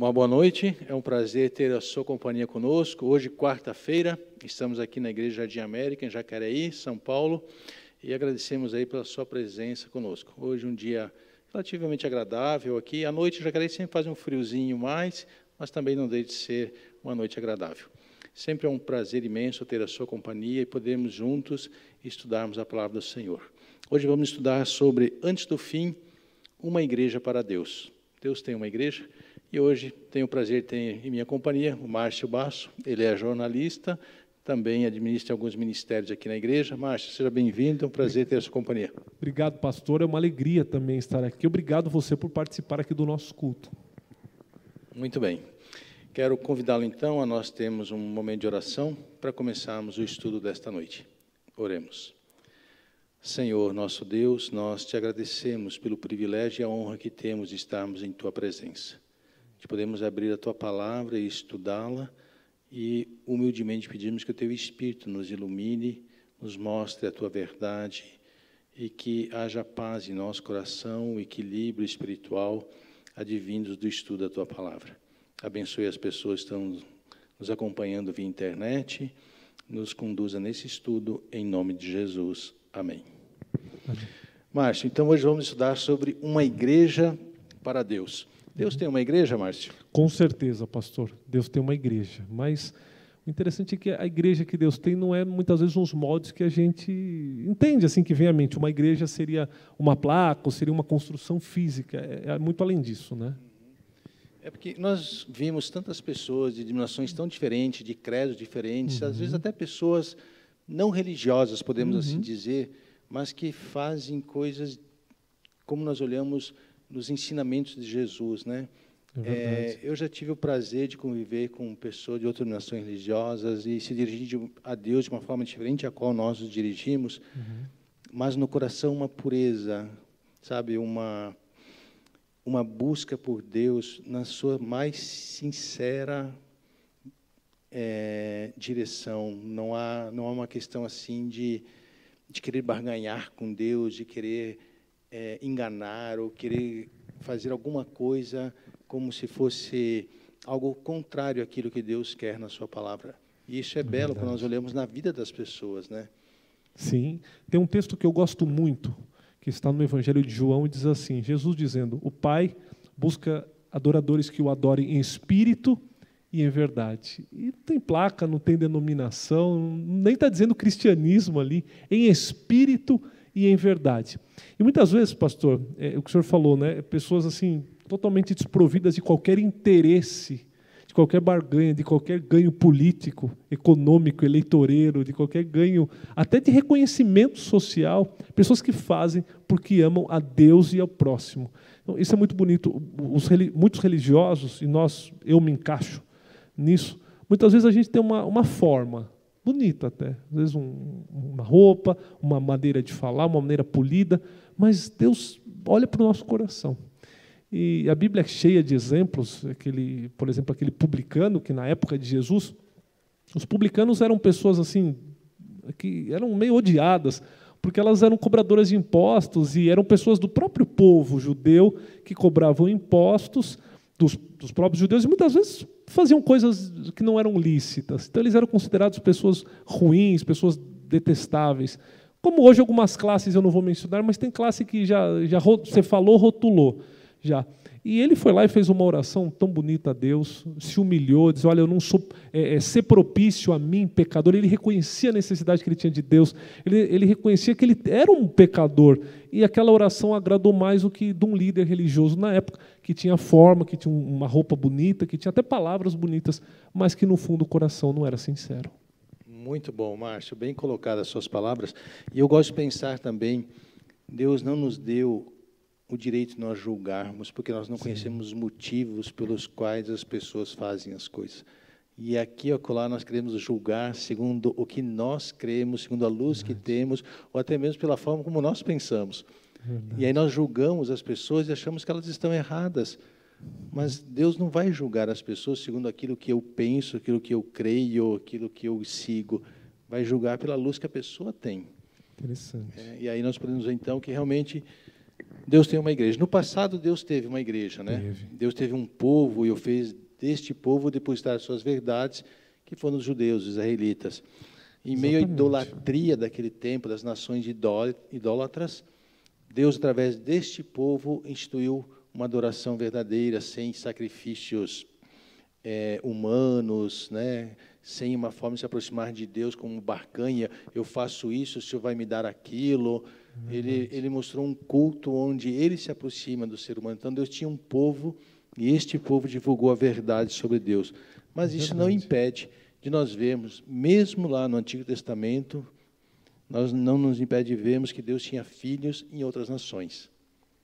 Uma boa noite, é um prazer ter a sua companhia conosco. Hoje, quarta-feira, estamos aqui na Igreja Jardim América, em Jacareí, São Paulo, e agradecemos aí pela sua presença conosco. Hoje um dia relativamente agradável aqui. À noite, Jacareí sempre faz um friozinho mais, mas também não deixa de ser uma noite agradável. Sempre é um prazer imenso ter a sua companhia e podermos juntos estudarmos a palavra do Senhor. Hoje vamos estudar sobre, antes do fim, uma igreja para Deus. Deus tem uma igreja. E hoje tenho o prazer de ter em minha companhia o Márcio Basso. Ele é jornalista, também administra alguns ministérios aqui na igreja. Márcio, seja bem-vindo, é um prazer ter a sua companhia. Obrigado, pastor, é uma alegria também estar aqui. Obrigado você por participar aqui do nosso culto. Muito bem. Quero convidá-lo então a nós termos um momento de oração para começarmos o estudo desta noite. Oremos. Senhor, nosso Deus, nós te agradecemos pelo privilégio e a honra que temos de estarmos em Tua presença. De podermos abrir a Tua palavra e estudá-la e humildemente pedimos que o Teu Espírito nos ilumine, nos mostre a Tua verdade e que haja paz em nosso coração, o equilíbrio espiritual advindos do estudo da Tua palavra. Abençoe as pessoas que estão nos acompanhando via internet, nos conduza nesse estudo, em nome de Jesus. Amém. Amém. Márcio, então hoje vamos estudar sobre uma igreja para Deus. Deus tem uma igreja, Márcio? Com certeza, pastor. Deus tem uma igreja. Mas o interessante é que a igreja que Deus tem não é, muitas vezes, uns moldes que a gente entende, assim, que vem à mente. Uma igreja seria uma placa, ou seria uma construção física. É muito além disso, né? É porque nós vimos tantas pessoas de denominações tão diferentes, de credos diferentes, às vezes até pessoas não religiosas, podemos assim dizer, mas que fazem coisas como nós olhamos nos ensinamentos de Jesus, né? Eu já tive o prazer de conviver com pessoas de outras denominações religiosas e se dirigir a Deus de uma forma diferente a qual nós nos dirigimos, mas no coração uma pureza, sabe, uma busca por Deus na sua mais sincera direção. Não há uma questão assim de querer barganhar com Deus, de querer enganar ou querer fazer alguma coisa como se fosse algo contrário àquilo que Deus quer na sua palavra. E isso é belo quando nós olhamos na vida das pessoas, né? Sim. Tem um texto que eu gosto muito, que está no Evangelho de João, e diz assim, Jesus dizendo, o Pai busca adoradores que o adorem em espírito e em verdade. E não tem placa, não tem denominação, nem está dizendo cristianismo ali, em espírito e em verdade. E muitas vezes, pastor, o que o senhor falou, né, pessoas assim, totalmente desprovidas de qualquer interesse, de qualquer barganha, de qualquer ganho político, econômico, eleitoreiro, de qualquer ganho, até de reconhecimento social, pessoas que fazem porque amam a Deus e ao próximo. Então, isso é muito bonito. Muitos religiosos, e eu me encaixo nisso, muitas vezes a gente tem uma forma, bonita até, às vezes uma roupa, uma maneira de falar, uma maneira polida, mas Deus olha para o nosso coração. E a Bíblia é cheia de exemplos, por exemplo, aquele publicano, que na época de Jesus, os publicanos eram pessoas assim, que eram meio odiadas, porque elas eram cobradoras de impostos e eram pessoas do próprio povo judeu que cobravam impostos dos próprios judeus e muitas vezes faziam coisas que não eram lícitas. Então eles eram considerados pessoas ruins, pessoas detestáveis. Como hoje algumas classes eu não vou mencionar, mas tem classe que já você falou, rotulou já. E ele foi lá e fez uma oração tão bonita a Deus, se humilhou, disse, olha, eu não sou, ser propício a mim, pecador. Ele reconhecia a necessidade que ele tinha de Deus, ele reconhecia que ele era um pecador, e aquela oração agradou mais do que de um líder religioso na época, que tinha forma, que tinha uma roupa bonita, que tinha até palavras bonitas, mas que no fundo o coração não era sincero. Muito bom, Márcio, bem colocadas as suas palavras. E eu gosto de pensar também, Deus não nos deu o direito de nós julgarmos, porque nós não conhecemos os motivos pelos quais as pessoas fazem as coisas. E aqui, acolá, nós queremos julgar segundo o que nós cremos, segundo a luz que temos, ou até mesmo pela forma como nós pensamos. E aí nós julgamos as pessoas e achamos que elas estão erradas. Mas Deus não vai julgar as pessoas segundo aquilo que eu penso, aquilo que eu creio, aquilo que eu sigo. Vai julgar pela luz que a pessoa tem. Interessante. E aí nós podemos ver, então, que realmente Deus tem uma igreja. No passado, Deus teve uma igreja, né? Teve. Deus teve um povo e o fez deste povo depositar suas verdades, que foram os judeus, os israelitas. Em meio à Exatamente. idolatria daquele tempo, das nações idólatras, Deus, através deste povo, instituiu uma adoração verdadeira, sem sacrifícios humanos, né? Sem uma forma de se aproximar de Deus como barganha. Eu faço isso, o Senhor vai me dar aquilo. Ele mostrou um culto onde ele se aproxima do ser humano. Então, Deus tinha um povo, e este povo divulgou a verdade sobre Deus. Mas isso não impede de nós vermos, mesmo lá no Antigo Testamento, nós não nos impede de vermos que Deus tinha filhos em outras nações.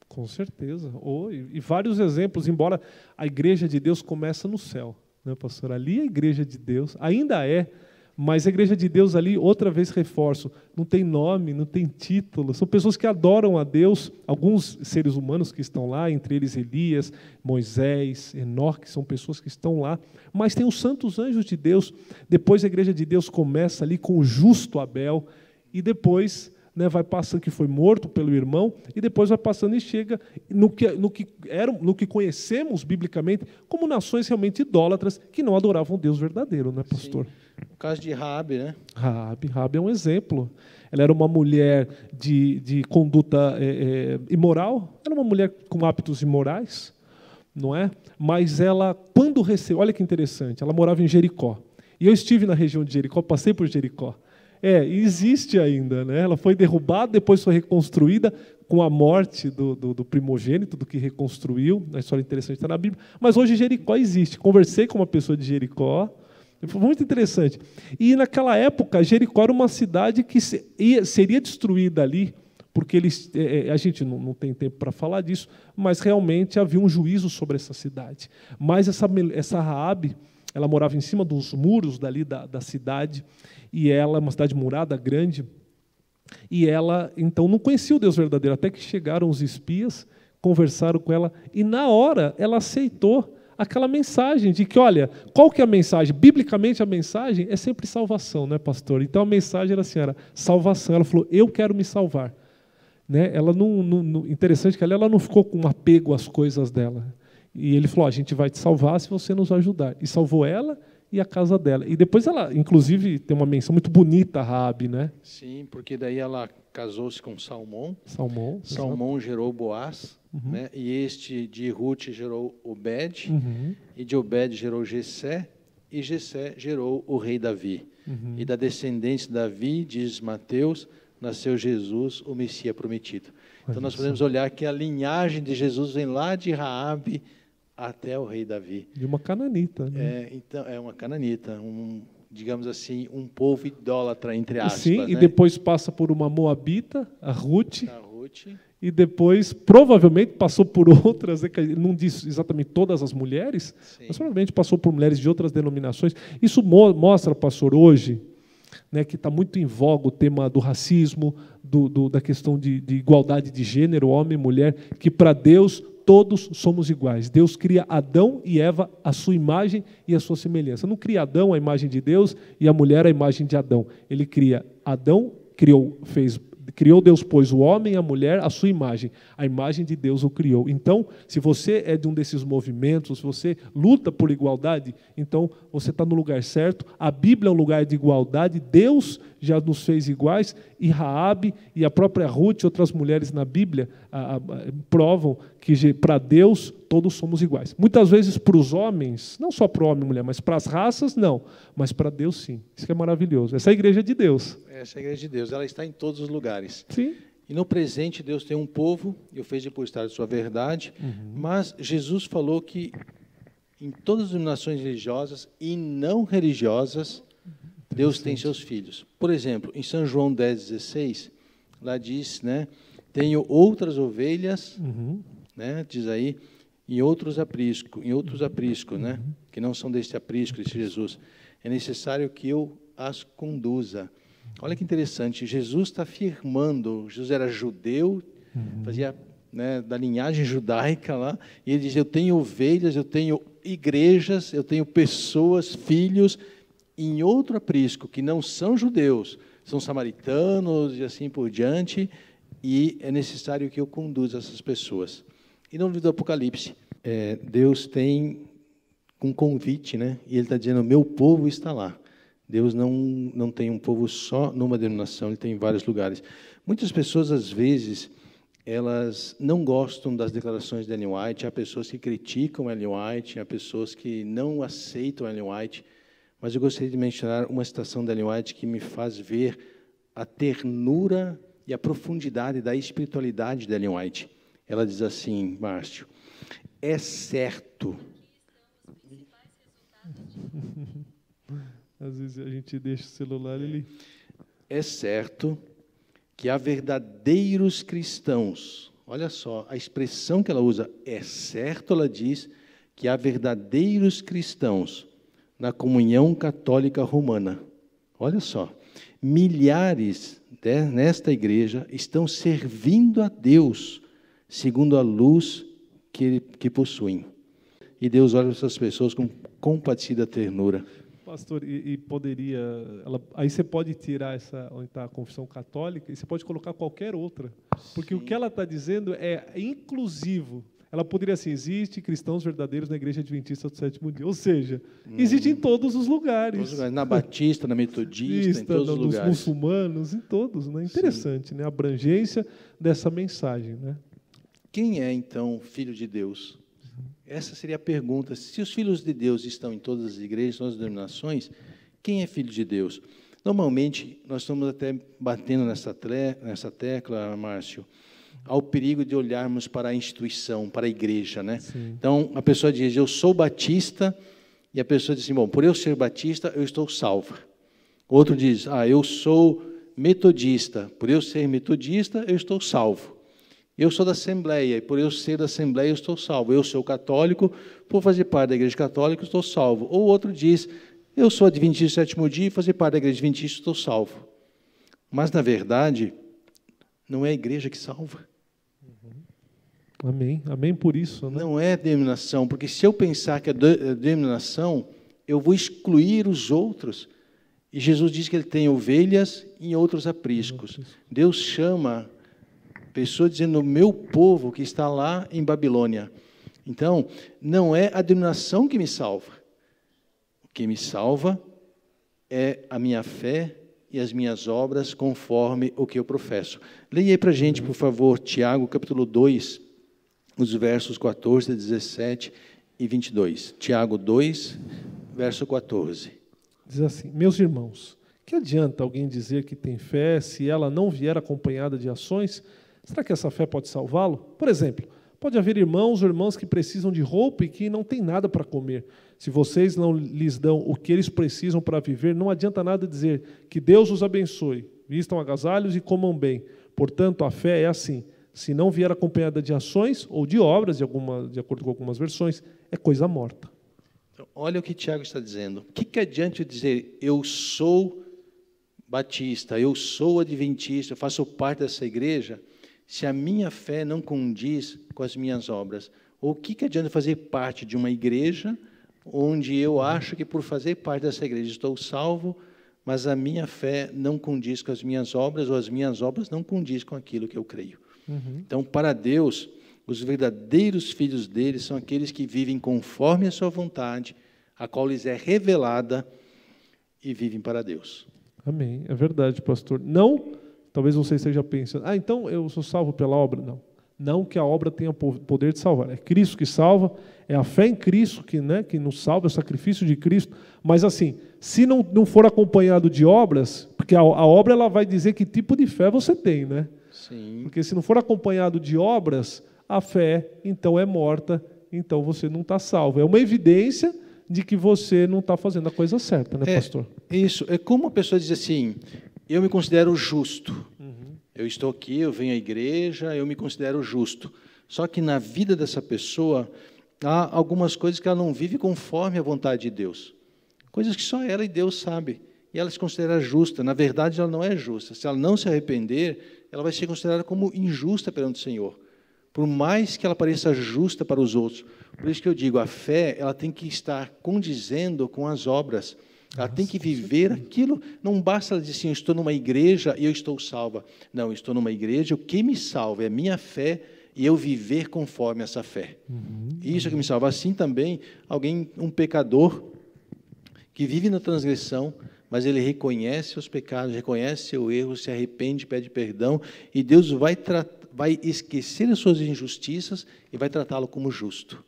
Com certeza. E vários exemplos, embora a igreja de Deus começa no céu, né, pastor? Ali a igreja de Deus ainda é, mas a igreja de Deus ali, outra vez reforço, não tem nome, não tem título, são pessoas que adoram a Deus, alguns seres humanos que estão lá, entre eles Elias, Moisés, Enoque, são pessoas que estão lá, mas tem os santos anjos de Deus. Depois a igreja de Deus começa ali com o justo Abel, e depois, né, vai passando, que foi morto pelo irmão, e depois vai passando e chega no que conhecemos biblicamente como nações realmente idólatras que não adoravam Deus verdadeiro, né, pastor? Sim. O caso de Raabe, né? Raabe é um exemplo. Ela era uma mulher de conduta imoral, era uma mulher com hábitos imorais, não é? Mas ela, quando recebeu, olha que interessante, ela morava em Jericó. E eu estive na região de Jericó, passei por Jericó. E existe ainda, né? Ela foi derrubada, depois foi reconstruída com a morte do primogênito, do que reconstruiu. A história interessante está na Bíblia. Mas hoje Jericó existe. Conversei com uma pessoa de Jericó, foi muito interessante. E naquela época, Jericó era uma cidade que seria destruída ali, porque a gente não tem tempo para falar disso, mas realmente havia um juízo sobre essa cidade. Mas essa Raabe, ela morava em cima dos muros dali da cidade, e ela é uma cidade murada, grande, e ela, então, não conhecia o Deus verdadeiro, até que chegaram os espias, conversaram com ela, e na hora ela aceitou aquela mensagem de que, olha, qual que é a mensagem? Biblicamente a mensagem é sempre salvação, né, pastor? Então a mensagem era assim, era salvação. Ela falou, eu quero me salvar. Né? Ela interessante que ela não ficou com um apego às coisas dela. E ele falou, a gente vai te salvar se você nos ajudar. E salvou ela e a casa dela. E depois ela, inclusive, tem uma menção muito bonita, a Raabe, né? Sim, porque daí ela casou-se com Salmão. Salmão gerou Boaz, né? E este de Ruth gerou Obed, e de Obed gerou Jessé, e Jessé gerou o rei Davi. E da descendência de Davi, diz Mateus, nasceu Jesus, o Messias prometido. Então nós podemos olhar que a linhagem de Jesus vem lá de Raabe até o rei Davi. De uma cananita, né? Então, é uma cananita, digamos assim, um povo idólatra, entre aspas. Sim, né? E depois passa por uma moabita, a Ruth. E depois, provavelmente, passou por outras, não diz exatamente todas as mulheres, mas provavelmente passou por mulheres de outras denominações. Isso mostra, pastor, hoje, né, que está muito em voga o tema do racismo, da questão de igualdade de gênero, homem e mulher, que para Deus todos somos iguais. Deus cria Adão e Eva à sua imagem e à sua semelhança. Não cria Adão a imagem de Deus e a mulher a imagem de Adão. Ele cria Adão, criou Deus, pôs o homem e a mulher à sua imagem. A imagem de Deus o criou. Então, se você é de um desses movimentos, se você luta por igualdade, então você está no lugar certo. A Bíblia é um lugar de igualdade. Deus já nos fez iguais. E Raabe e a própria Ruth e outras mulheres na Bíblia provam que para Deus todos somos iguais. Muitas vezes para os homens, não só para o homem e mulher, mas para as raças, não. Mas para Deus, sim. Isso que é maravilhoso. Essa é a igreja de Deus. Essa é a igreja de Deus. Ela está em todos os lugares. Sim. E no presente, Deus tem um povo, e o fez depositar de sua verdade, mas Jesus falou que em todas as denominações religiosas e não religiosas, Deus tem seus filhos. Por exemplo, em São João 10,16, lá diz, né, tenho outras ovelhas, né, diz aí, em outros apriscos, né, que não são deste aprisco, deste Jesus. É necessário que eu as conduza. Olha que interessante, Jesus está afirmando, Jesus era judeu, fazia, né, da linhagem judaica lá, e ele diz, eu tenho ovelhas, eu tenho igrejas, eu tenho pessoas, filhos, em outro aprisco, que não são judeus, são samaritanos e assim por diante, e é necessário que eu conduza essas pessoas. E no livro do Apocalipse, Deus tem um convite, né? E Ele está dizendo: meu povo está lá. Deus não tem um povo só numa denominação, Ele tem em vários lugares. Muitas pessoas, às vezes, elas não gostam das declarações de Ellen White. Há pessoas que criticam Ellen White, há pessoas que não aceitam Ellen White. Mas eu gostaria de mencionar uma citação de Ellen White que me faz ver a ternura e a profundidade da espiritualidade de Ellen White. Ela diz assim, Márcio: é certo. Às vezes a gente deixa o celular, ele... É certo que há verdadeiros cristãos. Olha só, a expressão que ela usa, é certo, ela diz que há verdadeiros cristãos na comunhão católica romana. Olha só, milhares nesta igreja estão servindo a Deus segundo a luz que possuem. E Deus olha para essas pessoas com compadecida ternura. Pastor, e poderia... aí você pode tirar onde está a confissão católica, e você pode colocar qualquer outra. Porque o que ela está dizendo é inclusivo. Ela poderia assim: existe cristãos verdadeiros na Igreja Adventista do Sétimo Dia. Ou seja, existe em todos os lugares. Na Batista, na Metodista, em todos os lugares. Nos muçulmanos, em todos. Né? Interessante, né? A abrangência dessa mensagem. Né? Quem é, então, filho de Deus? Essa seria a pergunta. Se os filhos de Deus estão em todas as igrejas, em todas as denominações, quem é filho de Deus? Normalmente, nós estamos até batendo nessa tecla, Márcio, ao perigo de olharmos para a instituição, para a igreja, né? Então, a pessoa diz: eu sou batista, e a pessoa diz assim: bom, por eu ser batista, eu estou salvo. Outro diz: eu sou metodista, por eu ser metodista, eu estou salvo. Eu sou da Assembleia, e por eu ser da Assembleia, eu estou salvo. Eu sou católico, por fazer parte da Igreja Católica, eu estou salvo. Ou outro diz: eu sou adventista do sétimo dia, e fazer parte da Igreja Adventista, estou salvo. Mas, na verdade, não é a igreja que salva. Amém. Amém por isso. Né? Não é a denominação, porque se eu pensar que é a denominação, eu vou excluir os outros. E Jesus diz que Ele tem ovelhas e outros apriscos. Deus chama pessoas dizendo: meu povo que está lá em Babilônia. Então, não é a denominação que me salva. O que me salva é a minha fé e as minhas obras conforme o que eu professo. Leia aí para a gente, por favor, Tiago, capítulo 2, os versos 14, 17 e 22. Tiago 2, verso 14. Diz assim: meus irmãos, que adianta alguém dizer que tem fé se ela não vier acompanhada de ações? Será que essa fé pode salvá-lo? Por exemplo, pode haver irmãos ou irmãs que precisam de roupa e que não têm nada para comer. Se vocês não lhes dão o que eles precisam para viver, não adianta nada dizer que Deus os abençoe, vistam agasalhos e comam bem. Portanto, a fé é assim: se não vier acompanhada de ações ou de obras, de acordo com algumas versões, é coisa morta. Então, olha o que Tiago está dizendo. O que adianta eu dizer: eu sou batista, eu sou adventista, eu faço parte dessa igreja, se a minha fé não condiz com as minhas obras? Ou o que adianta fazer parte de uma igreja onde eu acho que por fazer parte dessa igreja estou salvo, mas a minha fé não condiz com as minhas obras, ou as minhas obras não condiz com aquilo que eu creio? Então, para Deus, os verdadeiros filhos dele são aqueles que vivem conforme a sua vontade, a qual lhes é revelada, e vivem para Deus. Amém. É verdade, pastor. Não, talvez você esteja pensando: então eu sou salvo pela obra. Não. Não que a obra tenha poder de salvar. É Cristo que salva, é a fé em Cristo que nos salva, é o sacrifício de Cristo. Mas assim, se não for acompanhado de obras, porque a obra ela vai dizer que tipo de fé você tem, né? Sim. Porque se não for acompanhado de obras, a fé então é morta, então você não está salvo. É uma evidência de que você não está fazendo a coisa certa, né, pastor? Isso. É como a pessoa diz assim: eu me considero justo. Eu estou aqui, eu venho à igreja, eu me considero justo. Só que na vida dessa pessoa, há algumas coisas que ela não vive conforme a vontade de Deus. Coisas que só ela e Deus sabem. E ela se considera justa. Na verdade, ela não é justa. Se ela não se arrepender, ela vai ser considerada como injusta perante o Senhor. Por mais que ela pareça justa para os outros. Por isso que eu digo, a fé ela tem que estar condizendo com as obras. Ela tem que viver aquilo. Não basta ela dizer assim, eu estou numa igreja e eu estou salva. Não, eu estou numa igreja, o que me salva é a minha fé e eu viver conforme essa fé. Isso é que me salva. Assim também, um pecador que vive na transgressão, mas ele reconhece os pecados, reconhece seu erro, se arrepende, pede perdão, e Deus vai esquecer as suas injustiças e vai tratá-lo como justo.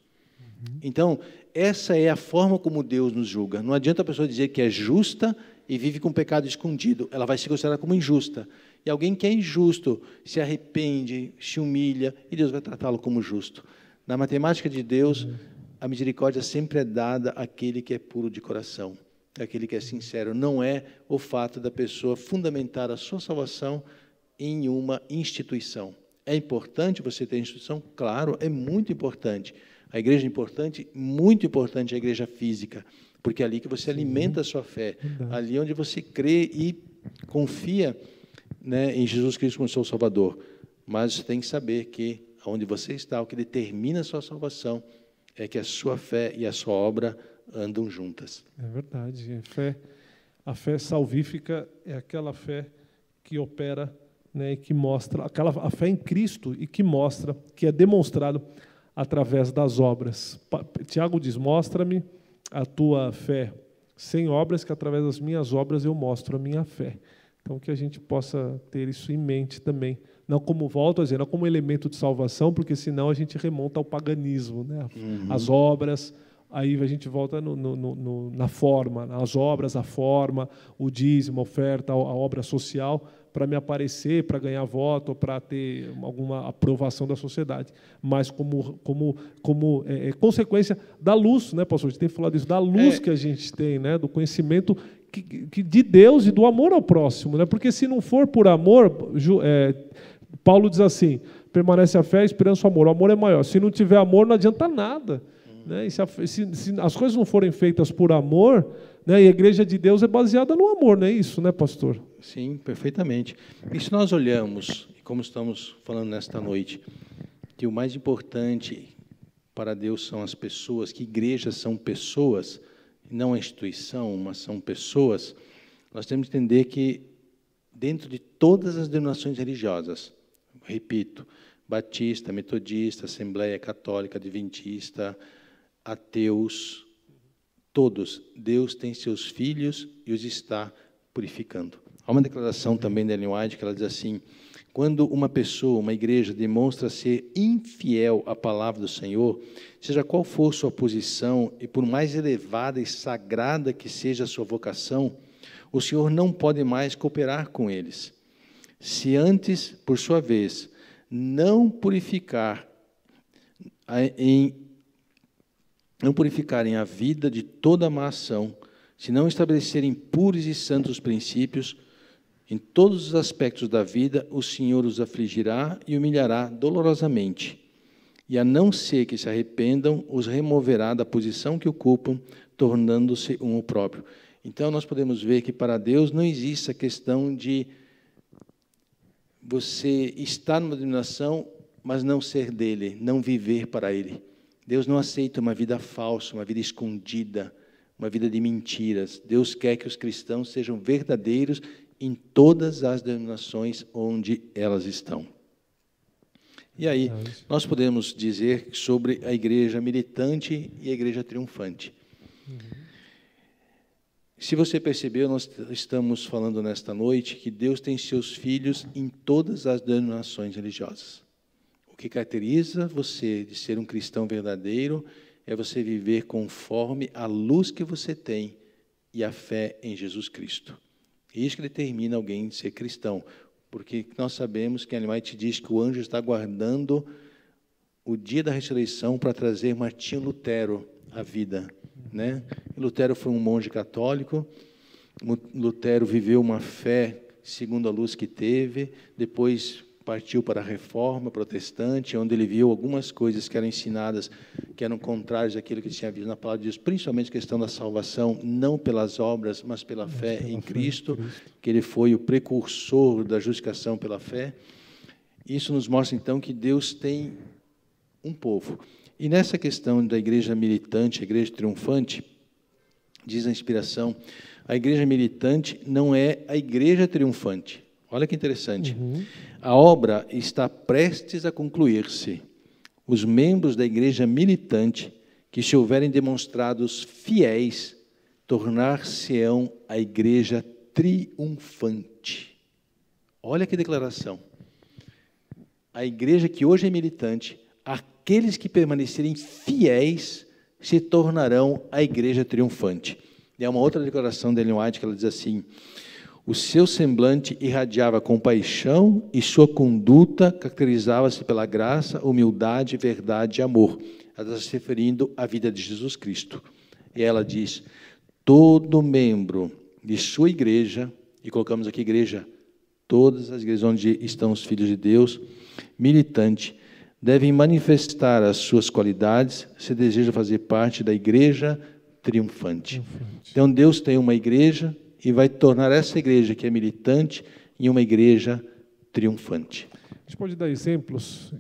Então, essa é a forma como Deus nos julga. Não adianta a pessoa dizer que é justa e vive com pecado escondido. Ela vai se considerar como injusta. E alguém que é injusto se arrepende, se humilha, e Deus vai tratá-lo como justo. Na matemática de Deus, a misericórdia sempre é dada àquele que é puro de coração, àquele que é sincero. Não é o fato da pessoa fundamentar a sua salvação em uma instituição. É importante você ter instituição? Claro, é muito importante. A igreja é importante, muito importante a igreja física, porque é ali que você alimenta a sua fé, ali onde você crê e confia, né, em Jesus Cristo como seu Salvador. Mas você tem que saber que onde você está, o que determina a sua salvação é que a sua fé e a sua obra andam juntas. É verdade. A fé salvífica é aquela fé que opera, né, e que mostra, a fé em Cristo e que mostra, que é demonstrado através das obras. Tiago diz, mostra-me a tua fé sem obras, que através das minhas obras eu mostro a minha fé. Então, que a gente possa ter isso em mente também. Não como, volto a dizer, não como elemento de salvação, porque senão a gente remonta ao paganismo, né? As obras, aí a gente volta na forma, as obras, a forma, o dízimo, a oferta, a obra social, para me aparecer, para ganhar voto, para ter alguma aprovação da sociedade, mas como consequência da luz, né, pastor? A gente tem falado isso, da luz que a gente tem, né, do conhecimento que de Deus e do amor ao próximo, né? Porque se não for por amor, Paulo diz assim, permanece a fé, a esperança, o amor. O amor é maior. Se não tiver amor, não adianta nada. Né? E se as coisas não forem feitas por amor, né, e a igreja de Deus é baseada no amor, não é isso, né, pastor? Sim, perfeitamente. E se nós olhamos, como estamos falando nesta noite, que o mais importante para Deus são as pessoas, que igrejas são pessoas, não a instituição, mas são pessoas, nós temos que entender que dentro de todas as denominações religiosas, repito, batista, metodista, assembleia católica, adventista, ateus, todos, Deus tem seus filhos e os está purificando. Há uma declaração também da Ellen White que ela diz assim, quando uma pessoa, uma igreja, demonstra ser infiel à palavra do Senhor, seja qual for sua posição, e por mais elevada e sagrada que seja a sua vocação, o Senhor não pode mais cooperar com eles. Se antes, por sua vez, não purificarem a vida de toda má ação, se não estabelecerem puros e santos princípios, em todos os aspectos da vida, o Senhor os afligirá e humilhará dolorosamente. E a não ser que se arrependam, os removerá da posição que ocupam, tornando-se um o próprio. Então, nós podemos ver que para Deus não existe a questão de você estar numa denominação, mas não ser dele, não viver para ele. Deus não aceita uma vida falsa, uma vida escondida, uma vida de mentiras. Deus quer que os cristãos sejam verdadeiros em todas as denominações onde elas estão. E aí, nós podemos dizer sobre a igreja militante e a igreja triunfante. Se você percebeu, nós estamos falando nesta noite que Deus tem seus filhos em todas as denominações religiosas. O que caracteriza você de ser um cristão verdadeiro é você viver conforme a luz que você tem e a fé em Jesus Cristo. É isso que determina alguém de ser cristão, porque nós sabemos que Ellen White diz que o anjo está aguardando o dia da ressurreição para trazer Martinho Lutero à vida, né? Lutero foi um monge católico, Lutero viveu uma fé segundo a luz que teve, depois partiu para a Reforma Protestante, onde ele viu algumas coisas que eram ensinadas, que eram contrárias àquilo que tinha visto na palavra de Deus, principalmente a questão da salvação, não pelas obras, mas pela fé em Cristo, que ele foi o precursor da justificação pela fé. Isso nos mostra, então, que Deus tem um povo. E nessa questão da igreja militante, a igreja triunfante, Diz a inspiração, a igreja militante não é a igreja triunfante. Olha que interessante. A obra está prestes a concluir-se. Os membros da igreja militante, que se houverem demonstrados fiéis, tornar-se-ão a igreja triunfante. Olha que declaração. A igreja que hoje é militante, aqueles que permanecerem fiéis, se tornarão a igreja triunfante. E há uma outra declaração de Ellen White que ela diz assim, o seu semblante irradiava compaixão e sua conduta caracterizava-se pela graça, humildade, verdade e amor. Ela está se referindo à vida de Jesus Cristo. E ela diz, todo membro de sua igreja, e colocamos aqui igreja, todas as igrejas onde estão os filhos de Deus, militante, devem manifestar as suas qualidades se deseja fazer parte da igreja triunfante. Então, Deus tem uma igreja e vai tornar essa igreja que é militante em uma igreja triunfante. A gente pode dar exemplos.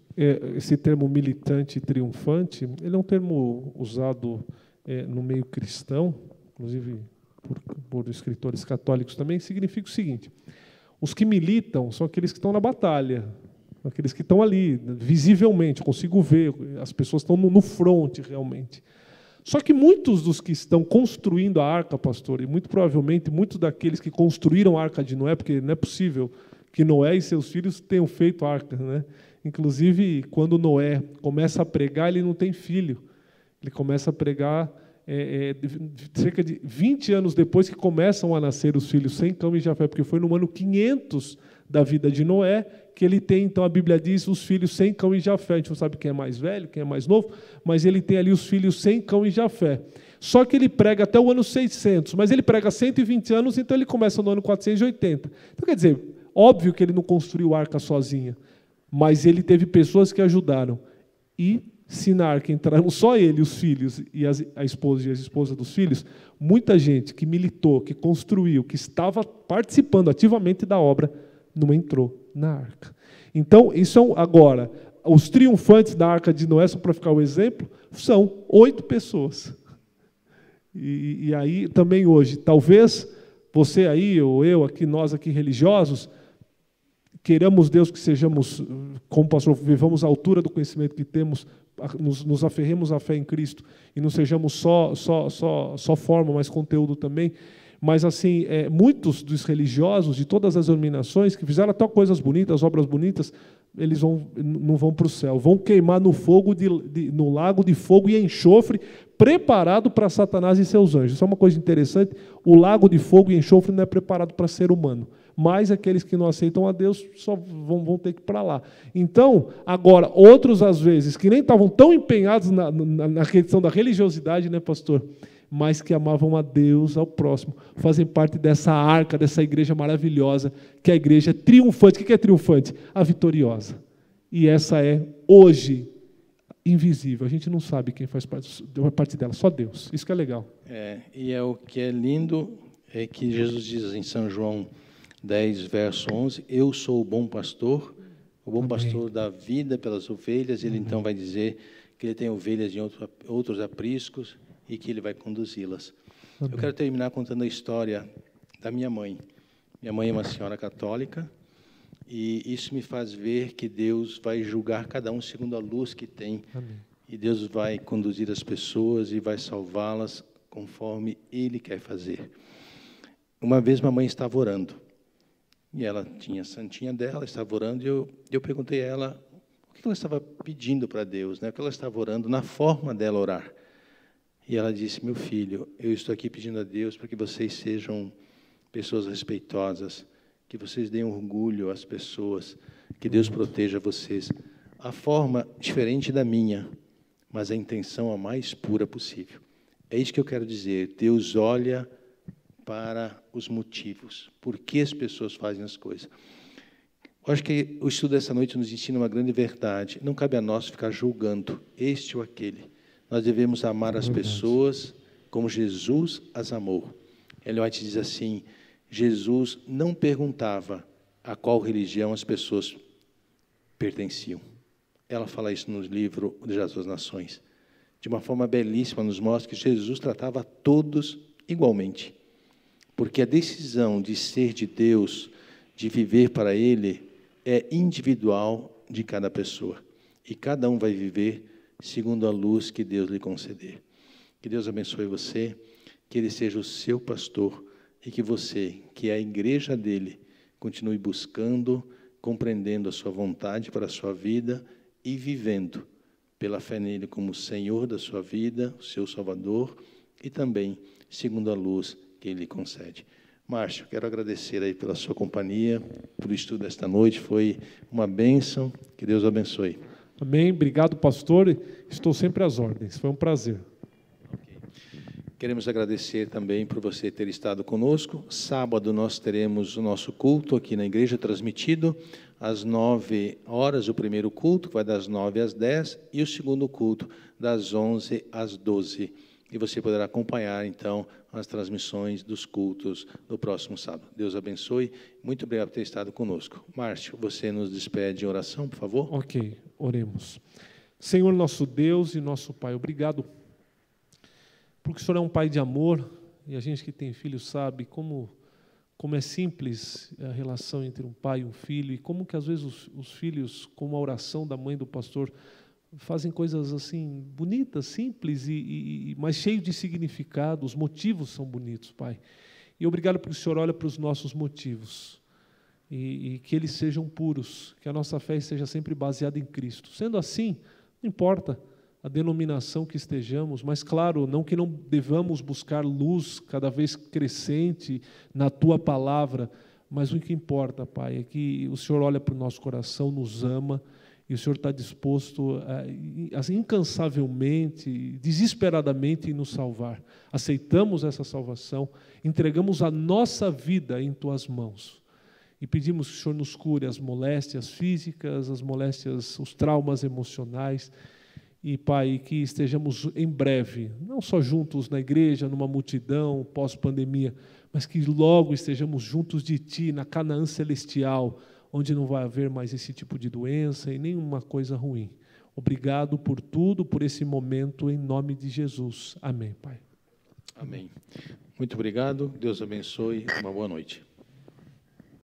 Esse termo militante e triunfante, ele é um termo usado no meio cristão, inclusive por escritores católicos também, significa o seguinte, os que militam são aqueles que estão na batalha, aqueles que estão ali, visivelmente, eu consigo ver, as pessoas estão no fronte realmente. Só que muitos dos que estão construindo a arca, pastor, e muito provavelmente muitos daqueles que construíram a arca de Noé, porque não é possível que Noé e seus filhos tenham feito a arca, né? Inclusive, quando Noé começa a pregar, ele não tem filho. Ele começa a pregar cerca de 20 anos depois que começam a nascer os filhos Sem, Cão e Jafé, porque foi no ano 500 da vida de Noé que ele tem, então a Bíblia diz, os filhos Sem, Cão e Jafé. A gente não sabe quem é mais velho, quem é mais novo, mas ele tem ali os filhos Sem, Cão e Jafé. Só que ele prega até o ano 600, mas ele prega 120 anos, então ele começa no ano 480. Então, quer dizer, óbvio que ele não construiu a arca sozinha, mas ele teve pessoas que ajudaram. E se na arca entraram só ele, os filhos, e a esposa e as esposas dos filhos, muita gente que militou, que construiu, que estava participando ativamente da obra, não entrou na arca. Então, isso agora, os triunfantes da arca de Noé, só para ficar o exemplo, são 8 pessoas. E aí, também hoje, talvez você aí, ou eu aqui, nós aqui religiosos, queiramos Deus que sejamos, como o pastor, vivamos à altura do conhecimento que temos, nos aferremos à fé em Cristo e não sejamos só forma, mas conteúdo também. Mas, assim, muitos dos religiosos de todas as denominações que fizeram até coisas bonitas, obras bonitas, eles não vão para o céu, vão queimar no fogo, no lago de fogo e enxofre, preparado para Satanás e seus anjos. Isso é uma coisa interessante, o lago de fogo e enxofre não é preparado para ser humano, mas aqueles que não aceitam a Deus só vão ter que ir para lá. Então, agora, outros, às vezes, que nem estavam tão empenhados na questão da religiosidade, né, pastor? Mas que amavam a Deus, ao próximo, fazem parte dessa arca, dessa igreja maravilhosa, que é a igreja triunfante. O que é triunfante? A vitoriosa. E essa é, hoje, invisível. A gente não sabe quem faz parte dela, só Deus. Isso que é legal. E o que é lindo é que Jesus diz em São João 10, verso 11, eu sou o bom pastor pastor dá vida pelas ovelhas, ele então vai dizer que ele tem ovelhas em outros apriscos, e que ele vai conduzi-las. Eu quero terminar contando a história da minha mãe. Minha mãe é uma senhora católica, e isso me faz ver que Deus vai julgar cada um segundo a luz que tem. Amém. E Deus vai conduzir as pessoas e vai salvá-las conforme Ele quer fazer. Uma vez, mamãe estava orando, e ela tinha a santinha dela, estava orando, e eu perguntei a ela o que ela estava pedindo para Deus, né? O que ela estava orando, na forma dela orar. E ela disse, meu filho, eu estou aqui pedindo a Deus para que vocês sejam pessoas respeitosas, que vocês deem orgulho às pessoas, que Deus proteja vocês. A forma diferente da minha, mas a intenção a mais pura possível. É isso que eu quero dizer. Deus olha para os motivos, por que as pessoas fazem as coisas. Eu acho que o estudo dessa noite nos ensina uma grande verdade. Não cabe a nós ficar julgando este ou aquele. Nós devemos amar as pessoas como Jesus as amou. Ellen White diz assim, Jesus não perguntava a qual religião as pessoas pertenciam. Ela fala isso no livro de Jesus Nações. De uma forma belíssima, nos mostra que Jesus tratava a todos igualmente, porque a decisão de ser de Deus, de viver para Ele, é individual de cada pessoa. E cada um vai viver segundo a luz que Deus lhe conceder. Que Deus abençoe você, que Ele seja o seu pastor e que você, que é a igreja dEle, continue buscando, compreendendo a sua vontade para a sua vida e vivendo pela fé nele como Senhor da sua vida, o seu Salvador, e também segundo a luz que Ele concede. Márcio, quero agradecer aí pela sua companhia, pelo estudo desta noite, foi uma bênção, que Deus abençoe. Amém, obrigado, pastor, estou sempre às ordens, foi um prazer. Queremos agradecer também por você ter estado conosco. Sábado nós teremos o nosso culto aqui na igreja, transmitido às 9 horas, o primeiro culto, vai das 9 às 10, e o segundo culto das 11 às 12. E você poderá acompanhar, então, as transmissões dos cultos do próximo sábado. Deus abençoe. Muito obrigado por ter estado conosco. Márcio, você nos despede em oração, por favor? Ok, oremos. Senhor nosso Deus e nosso Pai, obrigado, porque o Senhor é um Pai de amor, e a gente que tem filho sabe como é simples a relação entre um pai e um filho, e como que às vezes os filhos, como a oração da mãe do pastor, fazem coisas assim bonitas, simples, mas cheios de significado. Os motivos são bonitos, Pai. E obrigado porque o Senhor olha para os nossos motivos, e que eles sejam puros, que a nossa fé seja sempre baseada em Cristo. Sendo assim, não importa a denominação que estejamos, mas claro, não que não devamos buscar luz cada vez crescente na Tua Palavra, mas o que importa, Pai, é que o Senhor olha para o nosso coração, nos ama, e o Senhor está disposto a incansavelmente, desesperadamente nos salvar. Aceitamos essa salvação, entregamos a nossa vida em Tuas mãos e pedimos que o Senhor nos cure as moléstias físicas, as moléstias, os traumas emocionais. E, Pai, que estejamos em breve, não só juntos na igreja, numa multidão, pós-pandemia, mas que logo estejamos juntos de Ti, na Canaã celestial, onde não vai haver mais esse tipo de doença e nenhuma coisa ruim. Obrigado por tudo, por esse momento, em nome de Jesus. Amém, Pai. Amém. Muito obrigado, Deus abençoe, uma boa noite.